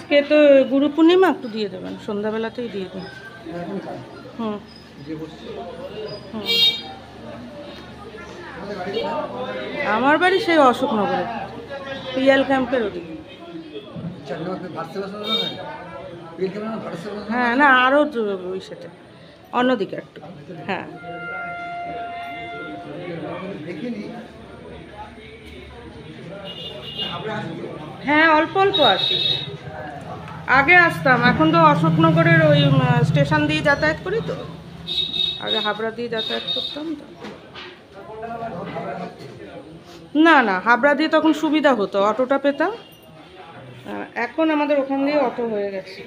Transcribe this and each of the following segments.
আজকে তো গুরু পূর্ণিমা, একটু দিয়ে দেবেন, সন্ধ্যাবেলাতেই দিয়ে দেবেন। হুম হুম। আমার বাড়ি সেই অশোকনগরে, পিএল ক্যাম্পের ওদিকে। হ্যাঁ, না আরও ওই সাথে অন্যদিকে একটু। হ্যাঁ, হ্যাঁ অল্প অল্প আসি। আগে আসতাম, এখন তো অশোকনগরের ওই স্টেশন দিয়ে যাতায়াত করি তো, আগে হাবড়া দিয়ে যাতায়াত করতাম তো। না না, হাবড়া দিয়ে তখন সুবিধা হতো, অটোটা পেতাম। এখন আমাদের ওখান দিয়ে অটো হয়ে গেছে।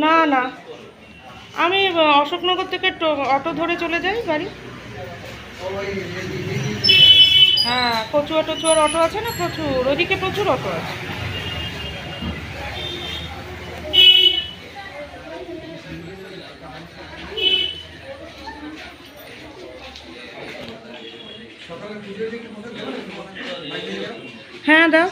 না না, আমি অশোকনগর থেকে অটো ধরে চলে যাই বাড়ি। হ্যাঁ, কচুয়া টচুয়ার অটো আছে না, প্রচুর, ওদিকে প্রচুর অটো আছে। হ্যাঁ দাও।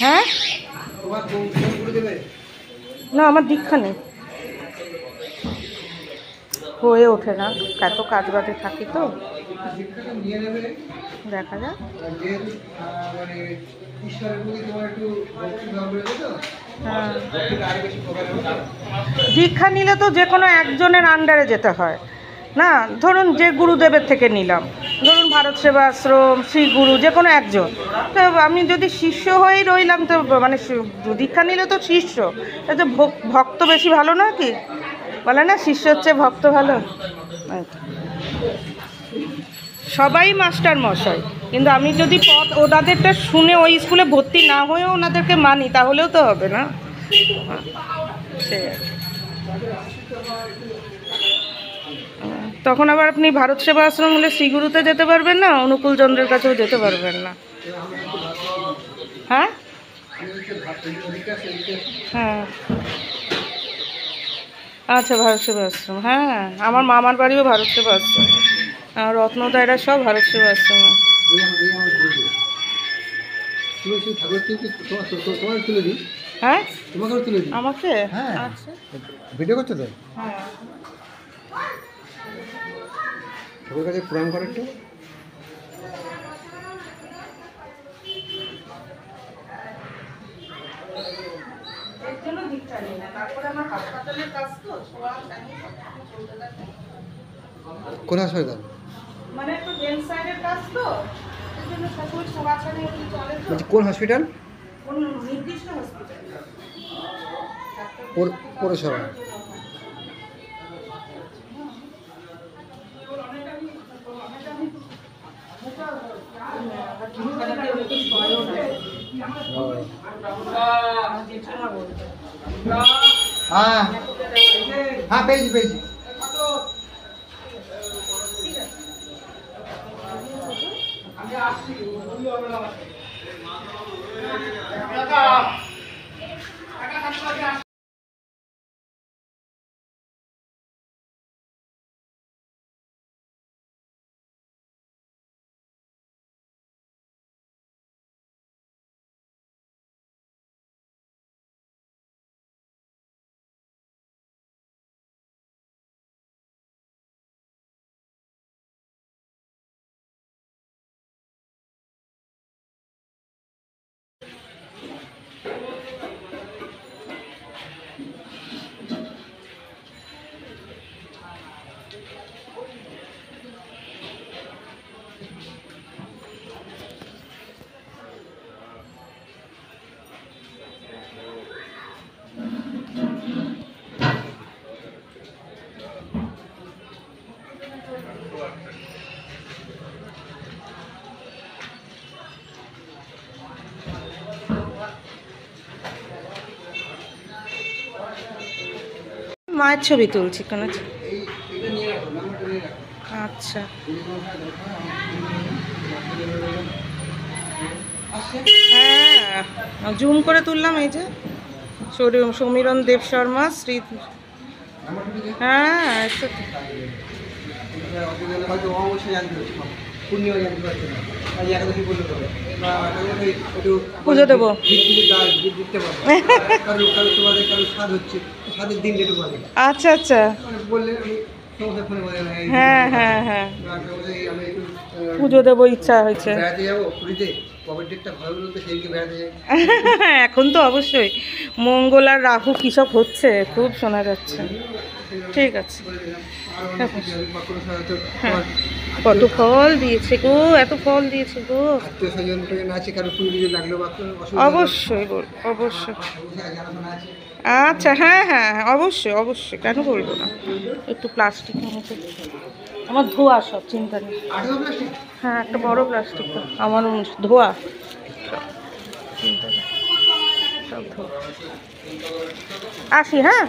হ্যাঁ, না আমার দীক্ষা নেই, হয়ে ওঠে না, এত কাজ বাজে থাকি তো। দেখা যাক। হ্যাঁ, দীক্ষা নিলে তো যে কোনো একজনের আন্ডারে যেতে হয় না। ধরুন যে গুরুদেবের থেকে নিলাম, ধরুন ভারত সেবা আশ্রম, শ্রী গুরু, যে কোনো একজন। তো আমি যদি শিষ্য হয়েই রইলাম, তো মানে দীক্ষা নিলে তো শিষ্য, তো ভক্ত বেশি ভালো না কি বলে না, শিষ্য হচ্ছে ভক্ত ভালো। সবাই মাস্টার মশাই, কিন্তু আমি যদি পথ ওনাদেরটা শুনে ওই স্কুলে ভর্তি না হয়েও ওনাদেরকে মানি, তাহলেও তো হবে না। সে তখন আবার আপনি ভারত সেবা আশ্রম হলে শ্রীগুরুতে যেতে পারবেন না, অনুকূল চন্দ্রের কাছেও যেতে পারবেন না। হ্যাঁ হ্যাঁ, আচ্ছা, ভারত সেবা আশ্রম, হ্যাঁ আমার মামার বাড়িও ভারত সেবা আশ্রম, রত্নদায়রা সব ভারত সেবা আশ্রম। হ্যাঁ, আমাকে, আচ্ছা ভিডিও করছো তো, হ্যাঁ। ঠাকুর কাছে প্রণাম করে একটু। কোন হাসপাতাল? মানে একটু জেন্টস সাইডের কাজ তো, সেজন্য সবসময় ছোঁয়াছানি একটু চলে তো। বলছি কোন হসপিটাল? কোন নির্দিষ্ট হসপিটাল? পৌরসভা। হ্যাঁ হ্যাঁ, পেয়েছি পেয়েছি। মায়ের ছবি তুলছি কেন? আচ্ছা, হ্যাঁ জুম করে তুললাম, এই যে সমীরণ দেব শর্মা শ্রী। হ্যাঁ এসো তো। হয়তো অবশ্যই জানতে পারছি, পূর্ণিমা জানতে পারছি না, আজ একাদশী বলতে পারে বা একটু পুজো দেবো। দিতে পারবো। কারো কারো তোমাদের কারো স্বাদ হচ্ছে, স্বাদের দিন যেটু বলে আচ্ছা আচ্ছা। বললে আমি সমস্যা ফোনে বলে না, হ্যাঁ হ্যাঁ হ্যাঁ আমি একটু পুজো দেবো ইচ্ছা হয়েছে। বেড়াতে যাবো পুরীতে, কবে ডেটটা ভালো বলতে সেইদিকে বেড়াতে যাই। এখন তো অবশ্যই মঙ্গল আর রাহু কী সব হচ্ছে খুব শোনা যাচ্ছে। ঠিক আছে। আর অনেক কিছু আছে, বা কোনো সময় হয়তো হ্যাঁ কত ফল দিয়েছে গো, এত ফল দিয়েছে গো। আত্মীয় স্বজন টজন আছে, কারো পুজো পুজো লাগলো বা কোনো অসুবিধা হলো, অবশ্যই বল, অবশ্যই। জানাশোনা আছে। আচ্ছা হ্যাঁ হ্যাঁ হ্যাঁ, অবশ্যই অবশ্যই, কেন বলবো না। একটু প্লাস্টিক নিয়েছে, আমার ধোয়া সব, চিন্তা নেই। আঠেরো প্লাস্টিক হ্যাঁ একটা বড় প্লাস্টিক, তো আমার ধোয়া সব, চিন্তা নেই, সব ধোয়া। আসি হ্যাঁ।